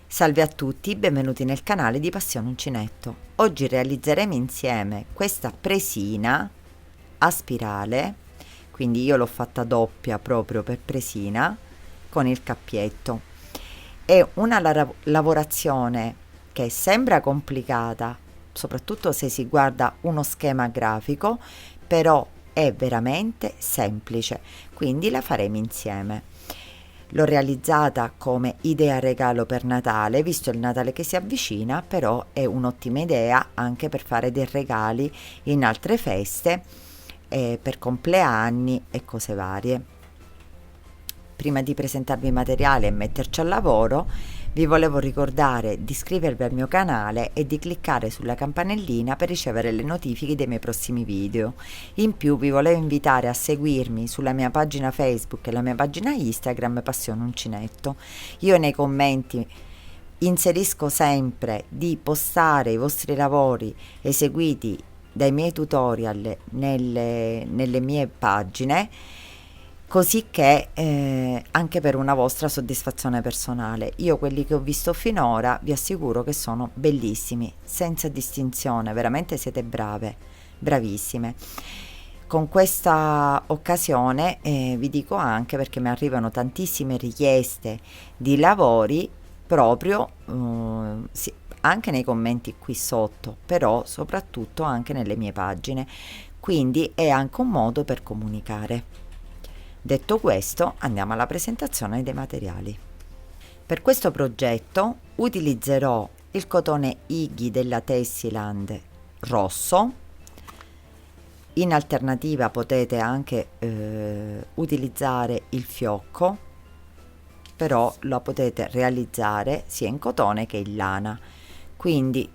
Salve a tutti, benvenuti nel canale di Passione Uncinetto. Oggi realizzeremo insieme questa presina a spirale, quindi io l'ho fatta doppia proprio per presina con il cappietto. È una lavorazione che sembra complicata, soprattutto se si guarda uno schema grafico, però è veramente semplice, quindi la faremo insieme. L'ho realizzata come idea regalo per Natale, visto il Natale che si avvicina, però è un'ottima idea anche per fare dei regali in altre feste, per compleanni e cose varie. Prima di presentarvi i materiali e metterci al lavoro, vi volevo ricordare di iscrivervi al mio canale e di cliccare sulla campanellina per ricevere le notifiche dei miei prossimi video. In più vi volevo invitare a seguirmi sulla mia pagina Facebook e la mia pagina Instagram Passione Uncinetto. Io nei commenti inserisco sempre di postare i vostri lavori eseguiti dai miei tutorial nelle mie pagine, così che anche per una vostra soddisfazione personale. Io quelli che ho visto finora vi assicuro che sono bellissimi, senza distinzione, veramente siete brave, bravissime. Con questa occasione vi dico anche, perché mi arrivano tantissime richieste di lavori proprio sì, anche nei commenti qui sotto, però soprattutto anche nelle mie pagine, quindi è anche un modo per comunicare. Detto questo, andiamo alla presentazione dei materiali. Per questo progetto utilizzerò il cotone Iggy della Tessiland rosso. In alternativa potete anche utilizzare il fiocco, però lo potete realizzare sia in cotone che in lana, quindi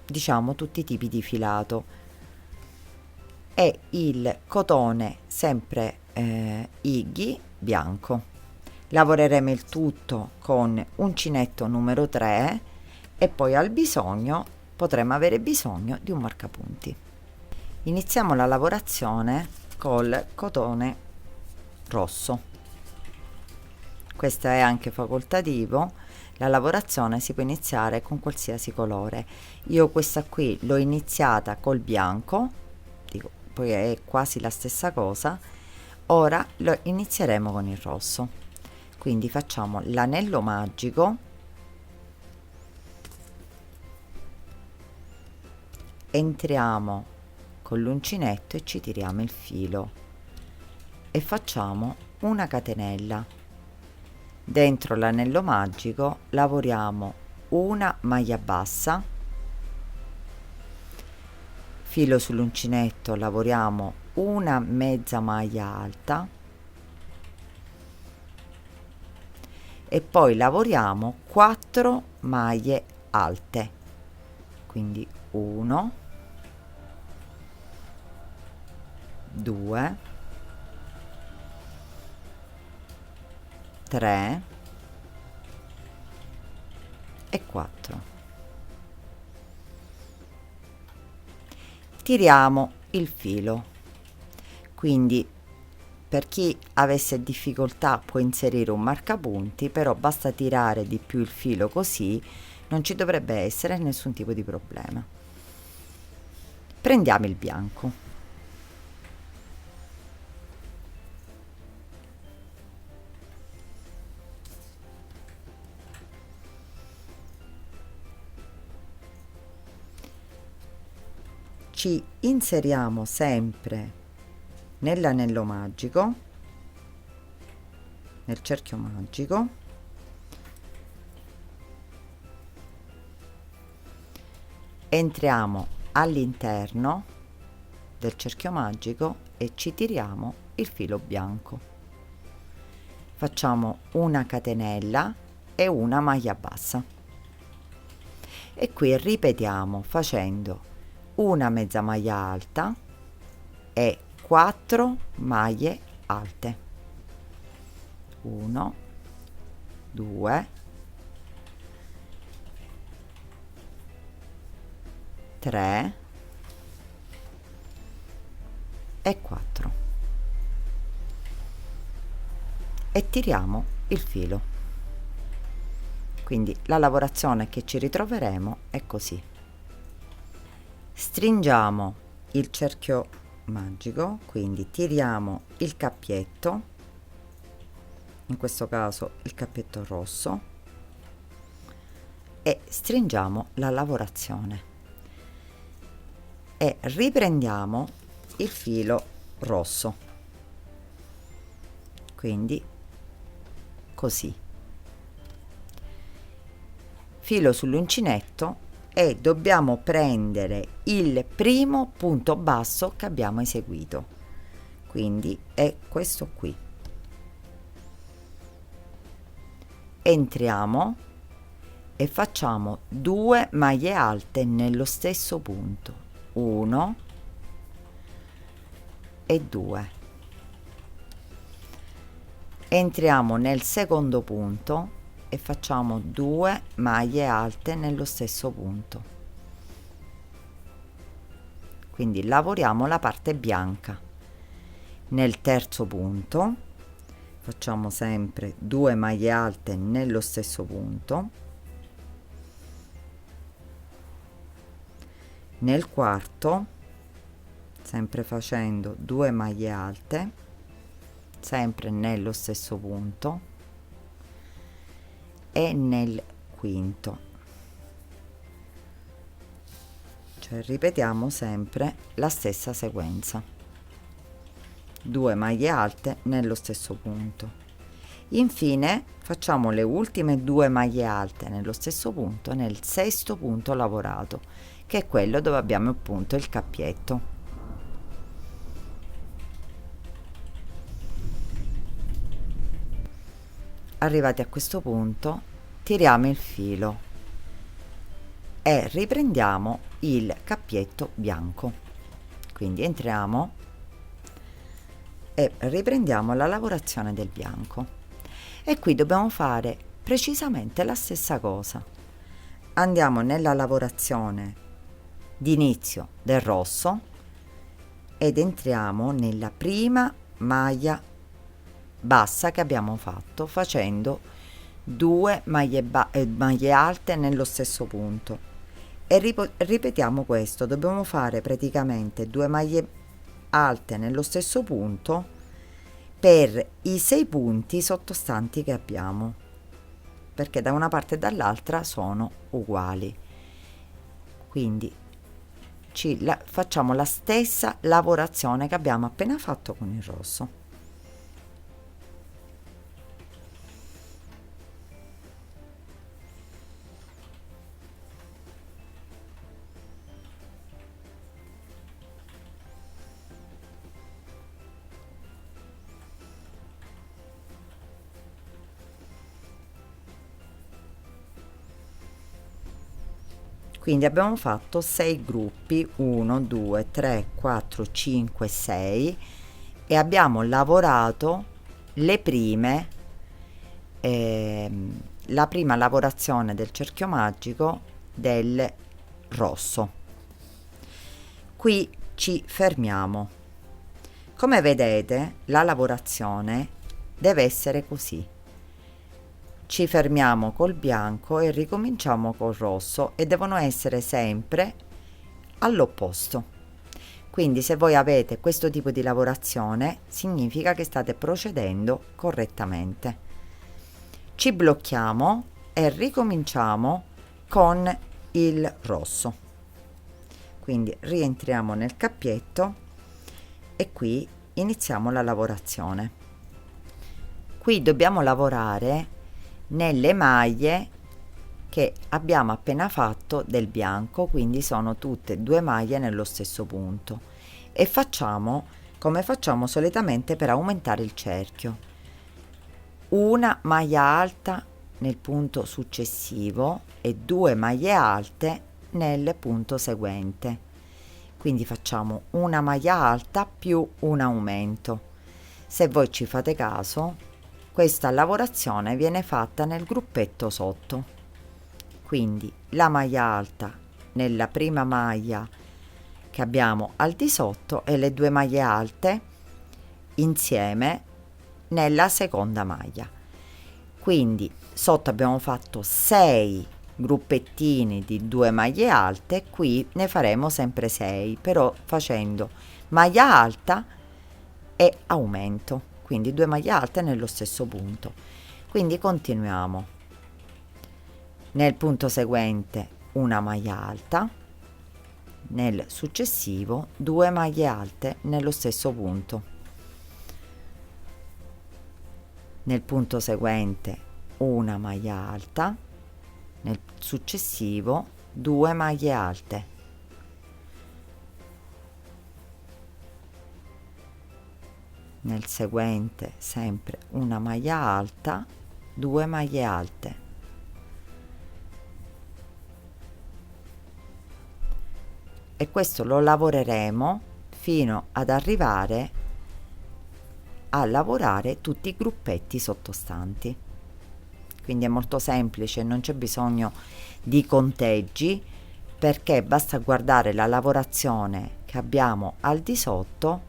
diciamo tutti i tipi di filato. E il cotone sempre Iggy bianco. Lavoreremo il tutto con uncinetto numero 3 e poi al bisogno potremo avere bisogno di un marcapunti. Iniziamo la lavorazione col cotone rosso. Questo è anche facoltativo, la lavorazione si può iniziare con qualsiasi colore. Io questa qui l'ho iniziata col bianco, dico, poi è quasi la stessa cosa. Ora lo inizieremo con il rosso, quindi facciamo l'anello magico, entriamo con l'uncinetto e ci tiriamo il filo e facciamo una catenella. Dentro l'anello magico lavoriamo una maglia bassa, filo sull'uncinetto, lavoriamo una mezza maglia alta e poi lavoriamo 4 maglie alte, quindi 1, 2, 3 e 4. Tiriamo il filo, quindi per chi avesse difficoltà può inserire un marcapunti, però basta tirare di più il filo, così non ci dovrebbe essere nessun tipo di problema. Prendiamo il bianco, ci inseriamo sempre nell'anello magico, nel cerchio magico, entriamo all'interno del cerchio magico e ci tiriamo il filo bianco. Facciamo una catenella e una maglia bassa e qui ripetiamo facendo una mezza maglia alta e 4 maglie alte, 1, 2, 3 e 4 e tiriamo il filo. Quindi la lavorazione che ci ritroveremo è così. Stringiamo il cerchio magico, quindi tiriamo il cappietto, in questo caso il cappietto rosso, e stringiamo la lavorazione e riprendiamo il filo rosso, quindi così, filo sull'uncinetto, e dobbiamo prendere il primo punto basso che abbiamo eseguito, quindi è questo qui. Entriamo e facciamo 2 maglie alte nello stesso punto, 1 e 2. Entriamo nel secondo punto e facciamo 2 maglie alte nello stesso punto, quindi lavoriamo la parte bianca. Nel terzo punto facciamo sempre 2 maglie alte nello stesso punto. Nel quarto, sempre facendo 2 maglie alte, sempre nello stesso punto, e nel quinto, cioè ripetiamo sempre la stessa sequenza, 2 maglie alte nello stesso punto. Infine facciamo le ultime 2 maglie alte nello stesso punto nel sesto punto lavorato, che è quello dove abbiamo appunto il cappietto. Arrivati a questo punto, tiriamo il filo e riprendiamo il cappietto bianco, quindi entriamo e riprendiamo la lavorazione del bianco, e qui dobbiamo fare precisamente la stessa cosa. Andiamo nella lavorazione di inizio del rosso ed entriamo nella prima maglia bassa che abbiamo fatto, facendo 2 maglie alte nello stesso punto, e ripetiamo questo. Dobbiamo fare praticamente 2 maglie alte nello stesso punto per i 6 punti sottostanti che abbiamo, perché da una parte e dall'altra sono uguali, quindi facciamo la stessa lavorazione che abbiamo appena fatto con il rosso. Quindi abbiamo fatto 6 gruppi, 1 2 3 4 5 6, e abbiamo lavorato le prime la prima lavorazione del cerchio magico del rosso. Qui ci fermiamo. Come vedete, la lavorazione deve essere così. Ci fermiamo col bianco e ricominciamo col rosso, e devono essere sempre all'opposto. Quindi se voi avete questo tipo di lavorazione, significa che state procedendo correttamente. Ci blocchiamo e ricominciamo con il rosso. Quindi rientriamo nel cappietto e qui iniziamo la lavorazione. Qui dobbiamo lavorare nelle maglie che abbiamo appena fatto del bianco, quindi sono tutte 2 maglie nello stesso punto, e facciamo come facciamo solitamente per aumentare il cerchio: una maglia alta nel punto successivo e 2 maglie alte nel punto seguente, quindi facciamo una maglia alta più un aumento. Se voi ci fate caso, questa lavorazione viene fatta nel gruppetto sotto, quindi la maglia alta nella prima maglia che abbiamo al di sotto e le 2 maglie alte insieme nella seconda maglia. Quindi sotto abbiamo fatto 6 gruppettini di 2 maglie alte, qui ne faremo sempre 6, però facendo maglia alta e aumento, quindi 2 maglie alte nello stesso punto. Quindi continuiamo. Nel punto seguente una maglia alta, nel successivo 2 maglie alte nello stesso punto. Nel punto seguente una maglia alta, nel successivo 2 maglie alte. Nel seguente sempre una maglia alta, 2 maglie alte. E questo lo lavoreremo fino ad arrivare a lavorare tutti i gruppetti sottostanti. Quindi è molto semplice, non c'è bisogno di conteggi, perché basta guardare la lavorazione che abbiamo al di sotto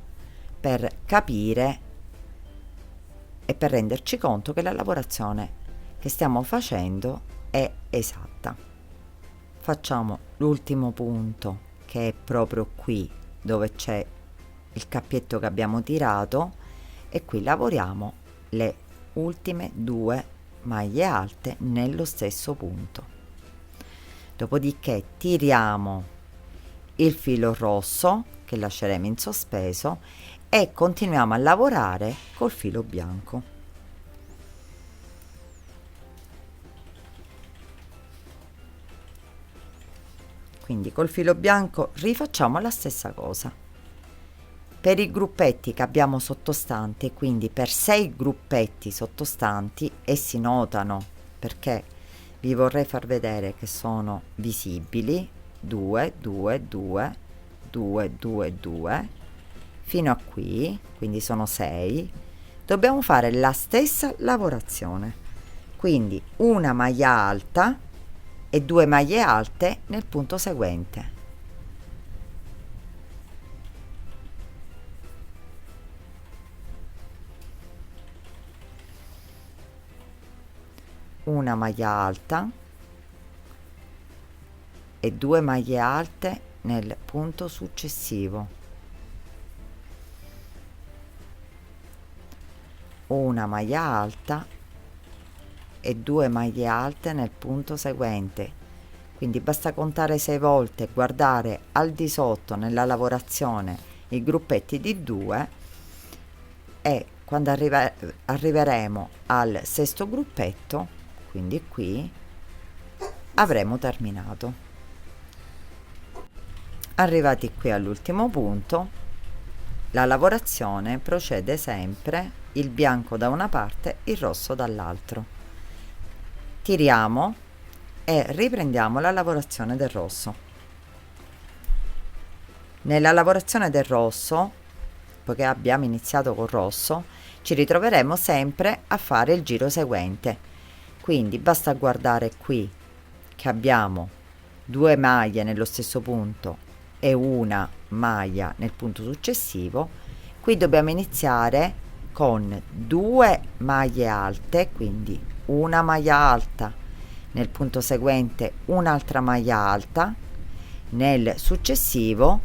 per capire e per renderci conto che la lavorazione che stiamo facendo è esatta. Facciamo l'ultimo punto, che è proprio qui dove c'è il cappietto che abbiamo tirato, e qui lavoriamo le ultime 2 maglie alte nello stesso punto. Dopodiché tiriamo il filo rosso che lasceremo in sospeso e continuiamo a lavorare col filo bianco. Quindi col filo bianco rifacciamo la stessa cosa. Per i gruppetti che abbiamo sottostanti, quindi per 6 gruppetti sottostanti, e si notano perché vi vorrei far vedere che sono visibili, 2, 2, 2, 2, 2, 2, fino a qui, quindi sono 6, dobbiamo fare la stessa lavorazione, quindi una maglia alta e 2 maglie alte nel punto seguente. Una maglia alta e 2 maglie alte nel punto successivo, una maglia alta e 2 maglie alte nel punto seguente. Quindi basta contare 6 volte, guardare al di sotto nella lavorazione i gruppetti di 2, e quando arriveremo al sesto gruppetto, quindi qui, avremo terminato. Arrivati qui all'ultimo punto, la lavorazione procede sempre il bianco da una parte, il rosso dall'altro. Tiriamo e riprendiamo la lavorazione del rosso. Nella lavorazione del rosso, poiché abbiamo iniziato col rosso, ci ritroveremo sempre a fare il giro seguente. Quindi basta guardare qui che abbiamo 2 maglie nello stesso punto e una maglia nel punto successivo. Qui dobbiamo iniziare con 2 maglie alte, quindi una maglia alta nel punto seguente, un'altra maglia alta nel successivo,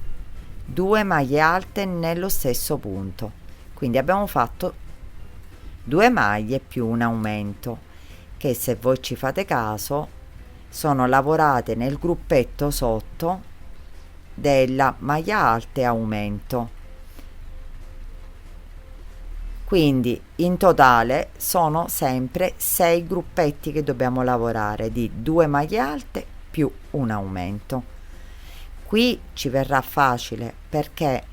2 maglie alte nello stesso punto. Quindi abbiamo fatto 2 maglie più un aumento, che se voi ci fate caso sono lavorate nel gruppetto sotto della maglia alta e aumento. Quindi in totale sono sempre 6 gruppetti che dobbiamo lavorare di 2 maglie alte più un aumento. Qui ci verrà facile perché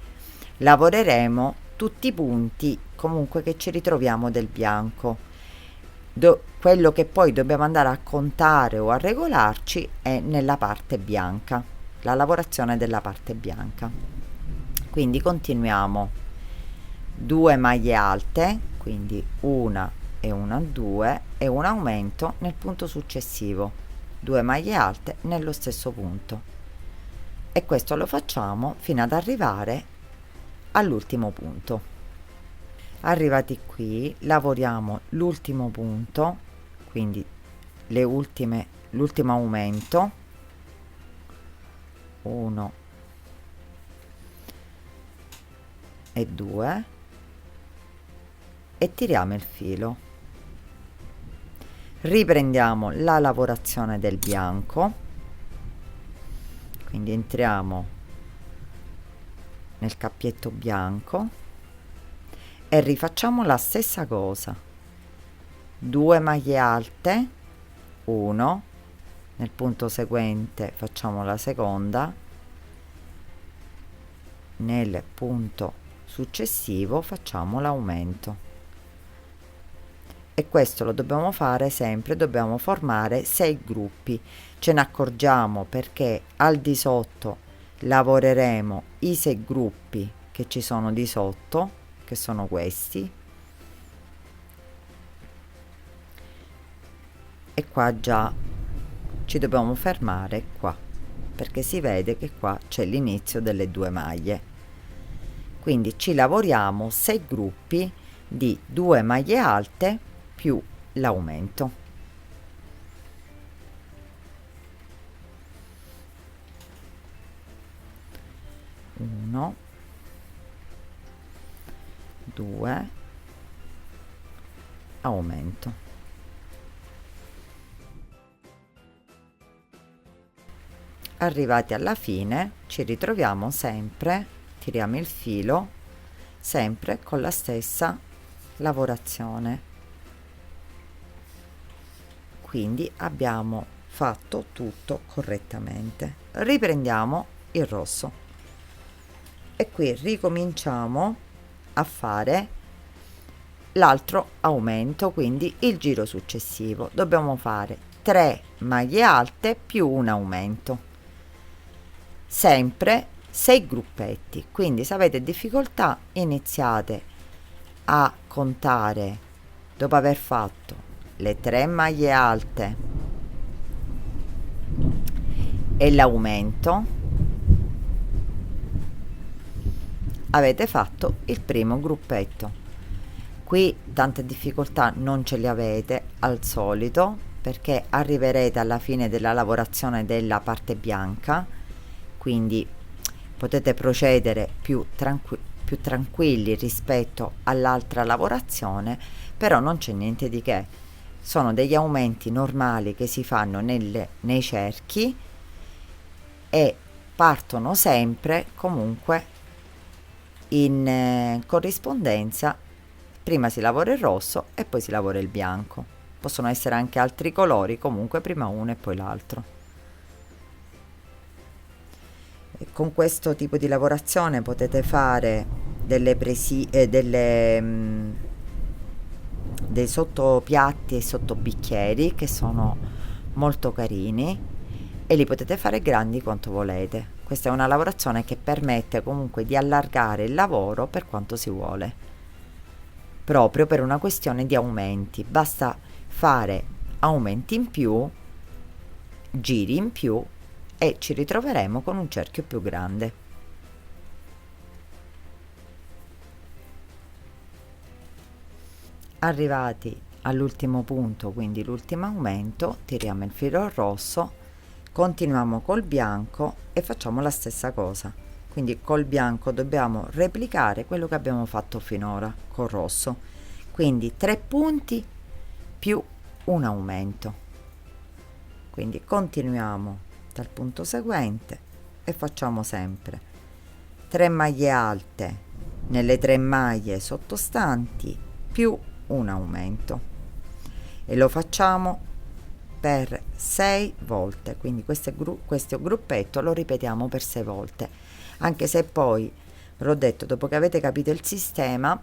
lavoreremo tutti i punti comunque che ci ritroviamo del bianco. Quello che poi dobbiamo andare a contare o a regolarci è nella parte bianca, la lavorazione della parte bianca. Quindi continuiamo: 2 maglie alte, quindi una e una 2 e un aumento nel punto successivo, 2 maglie alte nello stesso punto, e questo lo facciamo fino ad arrivare all'ultimo punto. Arrivati qui lavoriamo l'ultimo punto quindi l'ultimo aumento, 1 e 2, e tiriamo il filo. Riprendiamo la lavorazione del bianco, quindi entriamo nel cappietto bianco e rifacciamo la stessa cosa, 2 maglie alte, 1, nel punto seguente facciamo la seconda, nel punto successivo facciamo l'aumento, e questo lo dobbiamo fare sempre, dobbiamo formare 6 gruppi. Ce ne accorgiamo perché al di sotto lavoreremo i 6 gruppi che ci sono di sotto, che sono questi, e qua già ci dobbiamo fermare qua, perché si vede che qua c'è l'inizio delle 2 maglie. Quindi ci lavoriamo 6 gruppi di 2 maglie alte più l'aumento. Uno, 2, aumento. Arrivati alla fine ci ritroviamo sempre, tiriamo il filo sempre con la stessa lavorazione, quindi abbiamo fatto tutto correttamente. Riprendiamo il rosso e qui ricominciamo a fare l'altro aumento, quindi il giro successivo. Dobbiamo fare 3 maglie alte più un aumento, sempre 6 gruppetti. Quindi se avete difficoltà iniziate a contare dopo aver fatto le 3 maglie alte e l'aumento, avete fatto il primo gruppetto. Qui tante difficoltà non ce le avete al solito, perché arriverete alla fine della lavorazione della parte bianca, quindi potete procedere più tranquilli rispetto all'altra lavorazione, però non c'è niente di che. Sono degli aumenti normali che si fanno nei cerchi e partono sempre comunque in corrispondenza. Prima si lavora il rosso e poi si lavora il bianco. Possono essere anche altri colori, comunque prima uno e poi l'altro. E con questo tipo di lavorazione potete fare dei sottopiatti e sottobicchieri che sono molto carini, e li potete fare grandi quanto volete. Questa è una lavorazione che permette comunque di allargare il lavoro per quanto si vuole, proprio per una questione di aumenti. Basta fare aumenti in più, giri in più, e ci ritroveremo con un cerchio più grande. Arrivati all'ultimo punto, quindi l'ultimo aumento, tiriamo il filo rosso, continuiamo col bianco e facciamo la stessa cosa. Quindi col bianco dobbiamo replicare quello che abbiamo fatto finora col rosso, quindi 3 punti più un aumento. Quindi continuiamo dal punto seguente e facciamo sempre 3 maglie alte nelle 3 maglie sottostanti più un aumento, e lo facciamo per 6 volte. Quindi questo gruppetto lo ripetiamo per 6 volte, anche se poi, l'ho detto, dopo che avete capito il sistema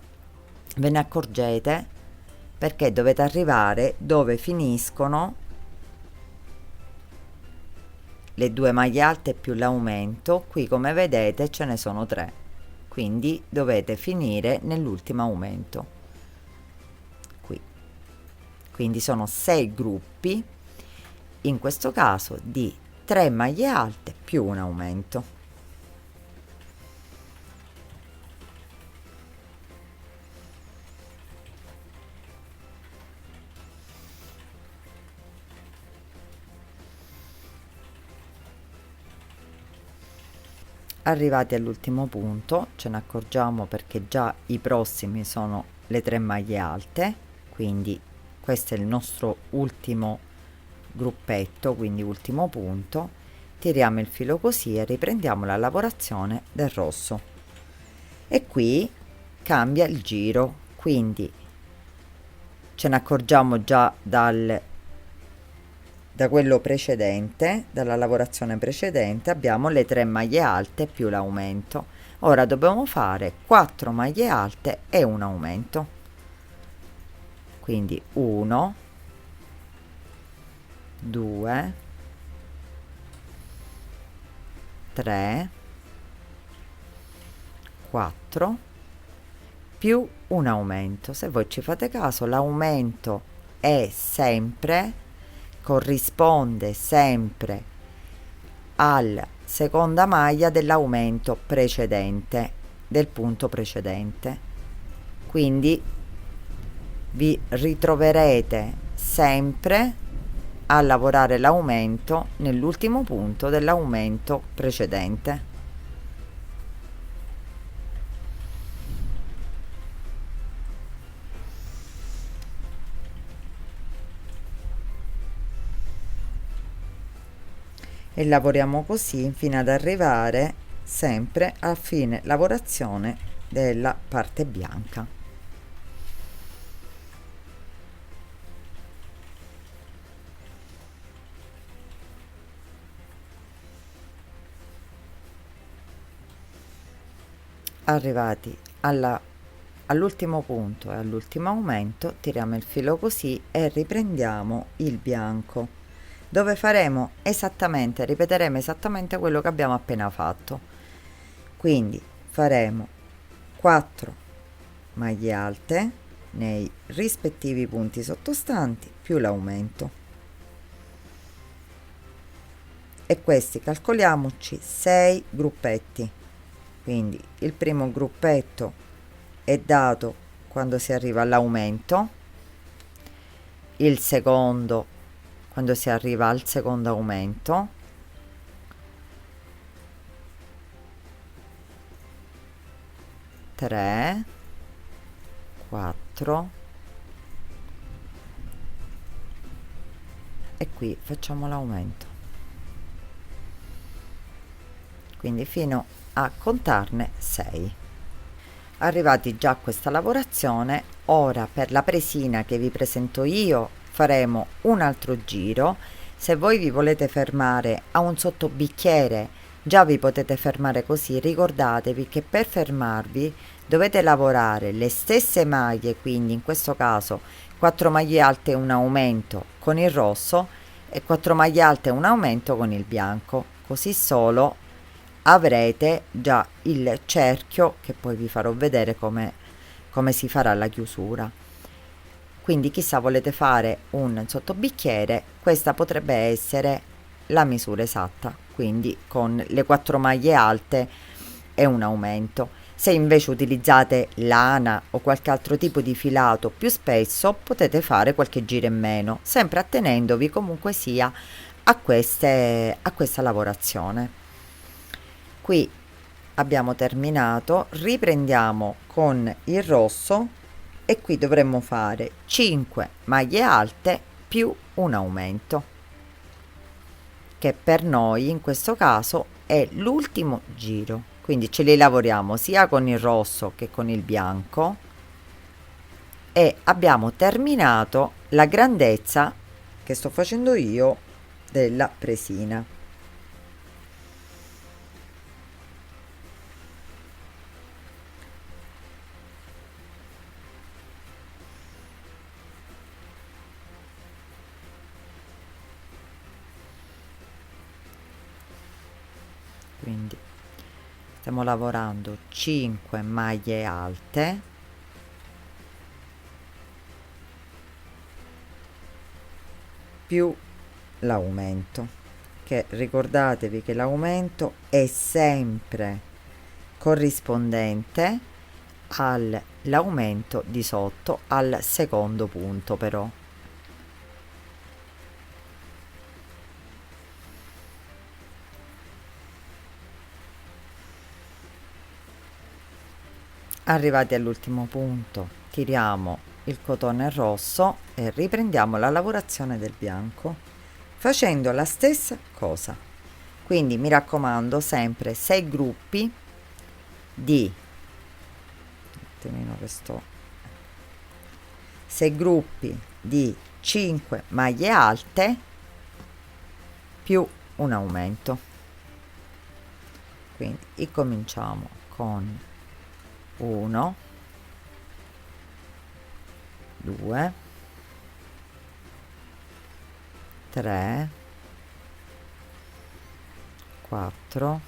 ve ne accorgete, perché dovete arrivare dove finiscono le 2 maglie alte più l'aumento. Qui come vedete ce ne sono 3, quindi dovete finire nell'ultimo aumento. Quindi sono 6 gruppi, in questo caso di 3 maglie alte più un aumento. Arrivati all'ultimo punto ce ne accorgiamo perché già i prossimi sono le 3 maglie alte, quindi questo è il nostro ultimo gruppetto, quindi ultimo punto. Tiriamo il filo così e riprendiamo la lavorazione del rosso, e qui cambia il giro, quindi ce ne accorgiamo già da quello precedente, dalla lavorazione precedente. Abbiamo le 3 maglie alte più l'aumento. Ora dobbiamo fare 4 maglie alte e un aumento, quindi 1, 2, 3, 4 più un aumento. Se voi ci fate caso, l'aumento è sempre, corrisponde sempre alla seconda maglia dell'aumento precedente, del punto precedente, quindi vi ritroverete sempre a lavorare l'aumento nell'ultimo punto dell'aumento precedente. E lavoriamo così fino ad arrivare sempre a fine lavorazione della parte bianca. Arrivati all'ultimo punto e all'ultimo aumento, tiriamo il filo così e riprendiamo il bianco, dove faremo esattamente, ripeteremo esattamente quello che abbiamo appena fatto. Quindi faremo 4 maglie alte nei rispettivi punti sottostanti più l'aumento, e questi calcoliamoci 6 gruppetti. Quindi il primo gruppetto è dato quando si arriva all'aumento, il secondo quando si arriva al secondo aumento, tre, 4, e qui facciamo l'aumento, quindi fino a contarne 6. Arrivati già a questa lavorazione, ora per la presina che vi presento io faremo un altro giro. Se voi vi volete fermare a un sottobicchiere, già vi potete fermare così. Ricordatevi che per fermarvi dovete lavorare le stesse maglie, quindi in questo caso 4 maglie alte e un aumento con il rosso e 4 maglie alte e un aumento con il bianco, così solo avrete già il cerchio che poi vi farò vedere come si farà la chiusura. Quindi chissà, volete fare un sottobicchiere, questa potrebbe essere la misura esatta, quindi con le 4 maglie alte e un aumento. Se invece utilizzate lana o qualche altro tipo di filato più spesso, potete fare qualche giro in meno, sempre attenendovi comunque sia a questa lavorazione. Qui abbiamo terminato, riprendiamo con il rosso e qui dovremmo fare 5 maglie alte più un aumento, che per noi in questo caso è l'ultimo giro, quindi ce li lavoriamo sia con il rosso che con il bianco e abbiamo terminato la grandezza che sto facendo io della presina. Quindi stiamo lavorando 5 maglie alte più l'aumento, che ricordatevi che l'aumento è sempre corrispondente all'aumento di sotto al secondo punto. Però Arrivati all'ultimo punto, tiriamo il cotone rosso e riprendiamo la lavorazione del bianco facendo la stessa cosa. Quindi mi raccomando, sempre 6 gruppi di 6 gruppi di 5 maglie alte più un aumento. Quindi incominciamo con 1, 2, 3, 4,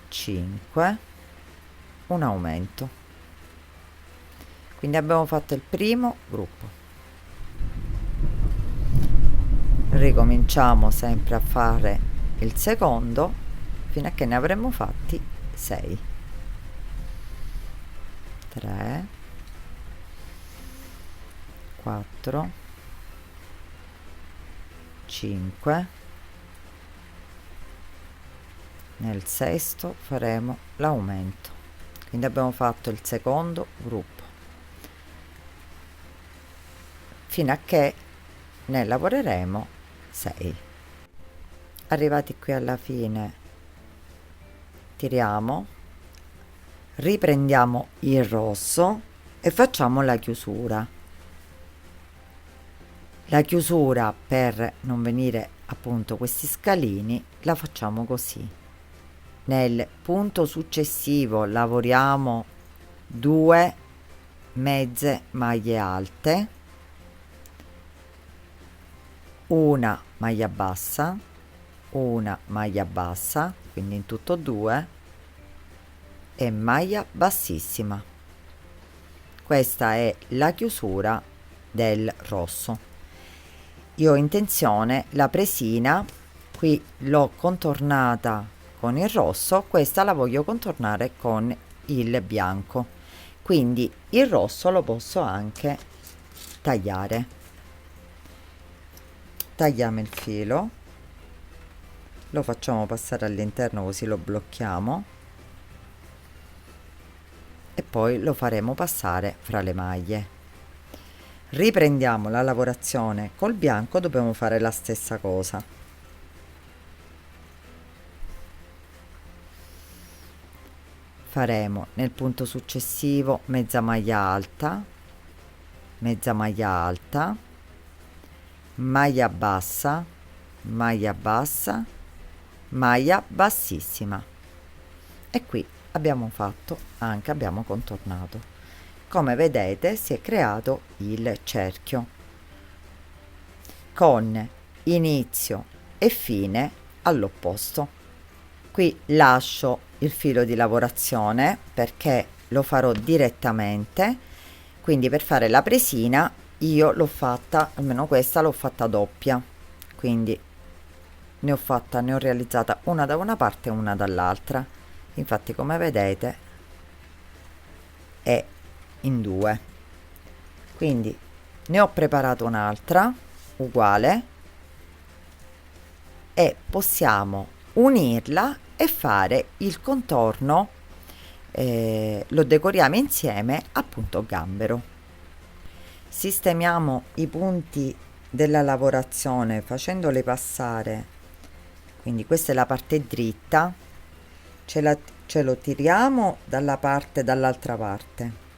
5, un aumento. Quindi abbiamo fatto il primo gruppo. Ricominciamo sempre a fare il secondo fino a che ne avremo fatti 6. 3, 4, 5. Nel sesto faremo l'aumento. Quindi abbiamo fatto il secondo gruppo fino a che ne lavoreremo 6. Arrivati qui alla fine, tiriamo, riprendiamo il rosso e facciamo la chiusura. La chiusura, per non venire appunto questi scalini, la facciamo così. Nel punto successivo lavoriamo 2 mezze maglie alte, una maglia bassa, una maglia bassa, quindi in tutto 2, e maglia bassissima. Questa è la chiusura del rosso. Io ho intenzione, la presina qui l'ho contornata con il rosso, questa la voglio contornare con il bianco, quindi il rosso lo posso anche tagliare. Tagliamo il filo, lo facciamo passare all'interno così lo blocchiamo e poi lo faremo passare fra le maglie. Riprendiamo la lavorazione col bianco, dobbiamo fare la stessa cosa. Faremo nel punto successivo mezza maglia alta, mezza maglia alta, maglia bassa, maglia bassa, maglia bassissima, e qui abbiamo fatto anche, abbiamo contornato. Come vedete si è creato il cerchio con inizio e fine all'opposto. Qui lascio il filo di lavorazione perché lo farò direttamente, quindi per fare la presina io l'ho fatta, almeno questa l'ho fatta doppia, quindi ne ho realizzata una da una parte e una dall'altra. Infatti, come vedete, è in 2. Quindi ne ho preparato un'altra uguale e possiamo unirla e fare il contorno, lo decoriamo insieme, appunto gambero. Sistemiamo i punti della lavorazione facendole passare, quindi questa è la parte dritta, ce lo tiriamo dall'altra parte,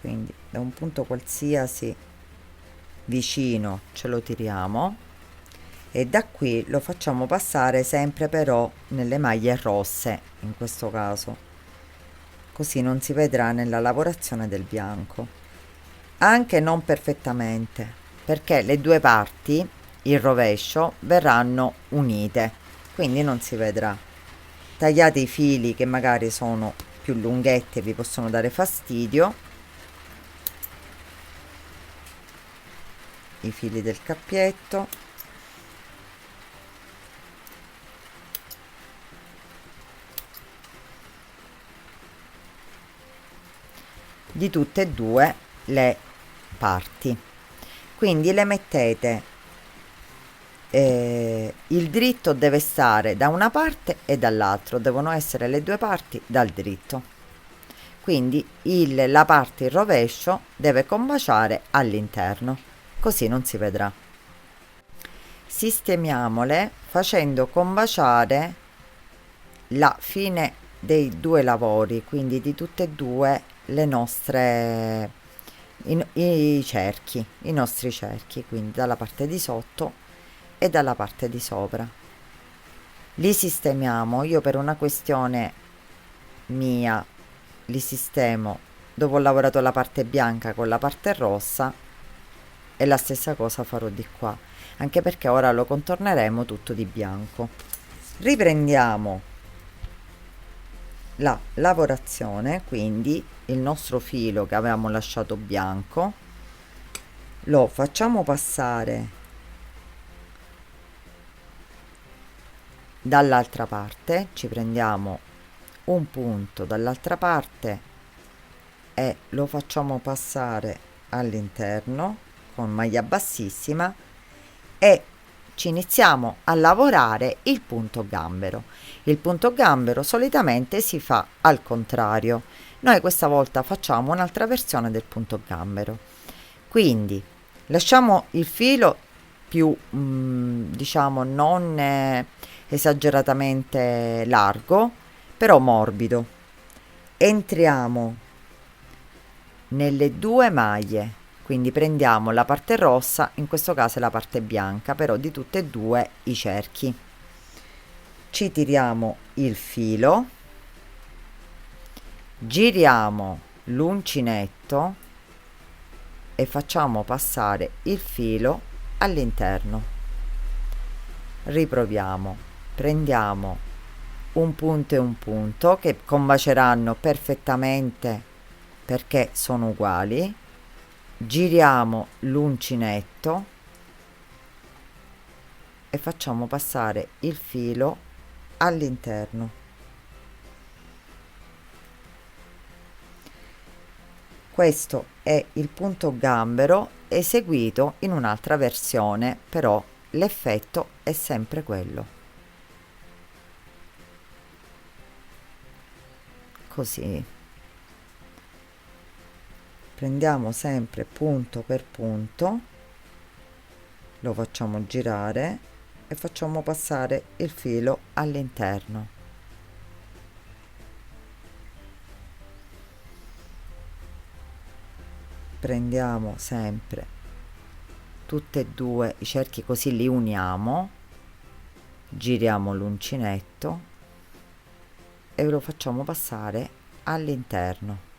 quindi da un punto qualsiasi vicino ce lo tiriamo e da qui lo facciamo passare sempre però nelle maglie rosse, in questo caso, così non si vedrà nella lavorazione del bianco, anche non perfettamente, perché le due parti, il rovescio, verranno unite, quindi non si vedrà. Tagliate i fili che magari sono più lunghetti e vi possono dare fastidio, i fili del cappietto, di tutte e due le parti, quindi le mettete, il dritto deve stare da una parte e dall'altro, devono essere le due parti dal dritto. quindi la parte in rovescio deve combaciare all'interno, così non si vedrà. Sistemiamole facendo combaciare la fine dei due lavori, quindi di tutte e due le nostre i cerchi, i nostri cerchi, quindi dalla parte di sotto e dalla parte di sopra. Li sistemiamo, io per una questione mia li sistemo dopo ho lavorato la parte bianca con la parte rossa, e la stessa cosa farò di qua, anche perché ora lo contorneremo tutto di bianco. Riprendiamo la lavorazione, quindi il nostro filo che avevamo lasciato bianco lo facciamo passare dall'altra parte, ci prendiamo un punto dall'altra parte e lo facciamo passare all'interno con maglia bassissima e ci iniziamo a lavorare il punto gambero. Il punto gambero solitamente si fa al contrario, noi questa volta facciamo un'altra versione del punto gambero, quindi lasciamo il filo più diciamo non esageratamente largo, però morbido. Entriamo nelle due maglie, quindi prendiamo la parte rossa, in questo caso è la parte bianca, però di tutte e due i cerchi. Ci tiriamo il filo, giriamo l'uncinetto e facciamo passare il filo all'interno. Riproviamo, prendiamo un punto e un punto che combaceranno perfettamente perché sono uguali, giriamo l'uncinetto e facciamo passare il filo all'interno. Questo è il punto gambero eseguito in un'altra versione, però l'effetto è sempre quello. Così. Prendiamo sempre punto per punto, lo facciamo girare e facciamo passare il filo all'interno. Prendiamo sempre tutti e due i cerchi, così li uniamo, giriamo l'uncinetto e lo facciamo passare all'interno.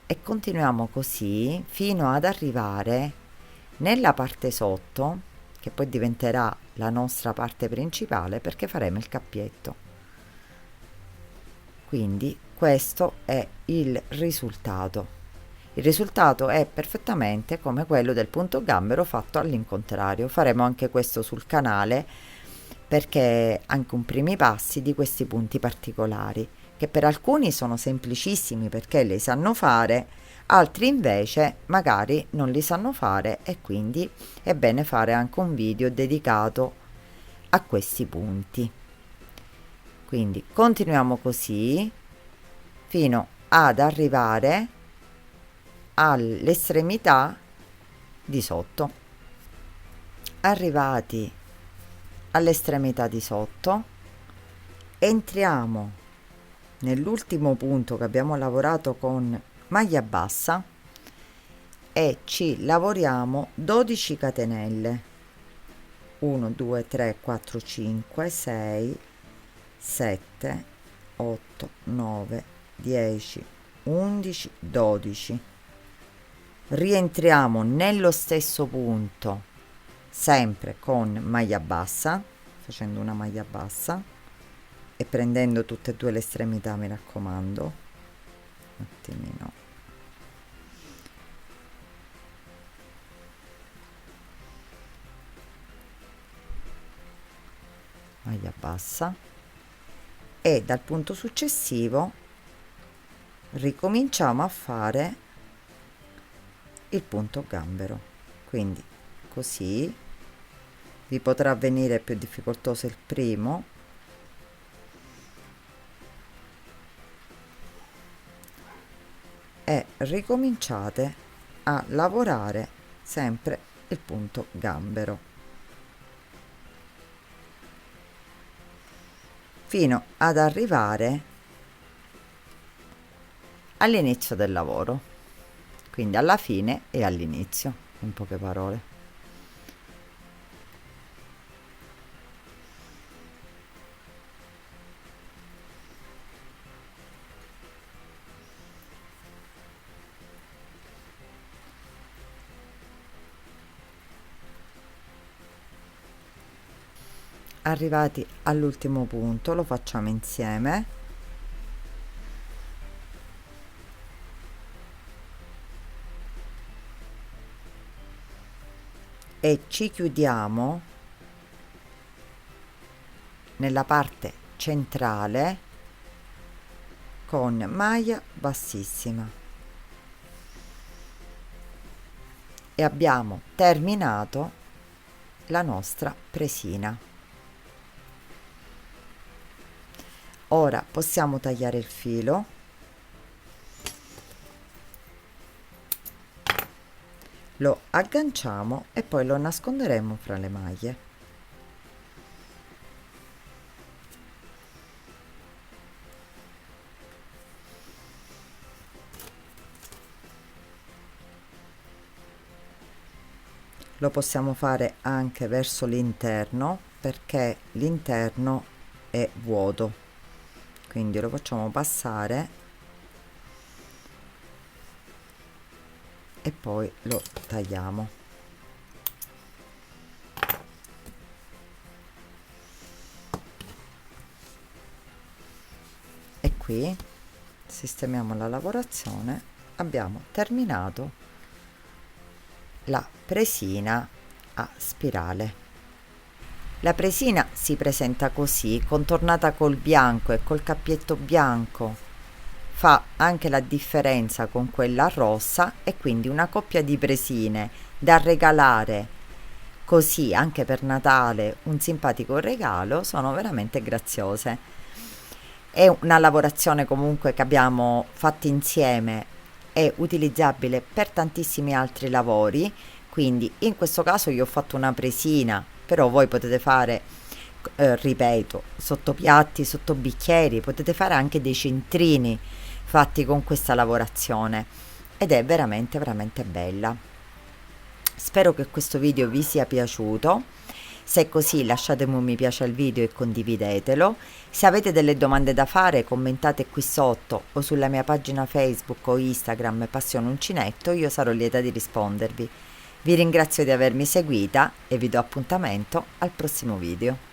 E continuiamo così fino ad arrivare nella parte sotto, che poi diventerà la nostra parte principale perché faremo il cappietto. Quindi questo è il risultato. Il risultato è perfettamente come quello del punto gambero fatto all'incontrario. Faremo anche questo sul canale, perché anche un primi passi di questi punti particolari, che per alcuni sono semplicissimi perché li sanno fare, altri invece magari non li sanno fare, e quindi è bene fare anche un video dedicato a questi punti. Quindi continuiamo così fino ad arrivare all'estremità di sotto. Arrivati all'estremità di sotto, entriamo nell'ultimo punto che abbiamo lavorato con maglia bassa e ci lavoriamo 12 catenelle, 1 2 3 4 5 6 7 8 9 10 11 12. Rientriamo nello stesso punto sempre con maglia bassa, facendo una maglia bassa e prendendo tutte e due le estremità, mi raccomando, un attimino. Maglia bassa, e dal punto successivo ricominciamo a fare il punto gambero, quindi così. Vi potrà venire più difficoltoso il primo, e ricominciate a lavorare sempre il punto gambero fino ad arrivare all'inizio del lavoro, quindi alla fine e all'inizio, in poche parole. Arrivati all'ultimo punto lo facciamo insieme e ci chiudiamo nella parte centrale con maglia bassissima e abbiamo terminato la nostra presina. Ora possiamo tagliare il filo, lo agganciamo e poi lo nasconderemo fra le maglie. Lo possiamo fare anche verso l'interno perché l'interno è vuoto, quindi lo facciamo passare e poi lo tagliamo. E qui sistemiamo la lavorazione, abbiamo terminato la presina a spirale. La presina si presenta così, contornata col bianco e col cappietto bianco, fa anche la differenza con quella rossa e quindi una coppia di presine da regalare così anche per Natale, un simpatico regalo, sono veramente graziose. È una lavorazione comunque che abbiamo fatto insieme, è utilizzabile per tantissimi altri lavori, quindi in questo caso io ho fatto una presina, però voi potete fare, ripeto, sotto piatti, sotto bicchieri, potete fare anche dei centrini fatti con questa lavorazione ed è veramente veramente bella. Spero che questo video vi sia piaciuto. Se è così lasciatemi un mi piace al video e condividetelo. Se avete delle domande da fare commentate qui sotto o sulla mia pagina Facebook o Instagram Passione Uncinetto, io sarò lieta di rispondervi. Vi ringrazio di avermi seguita e vi do appuntamento al prossimo video.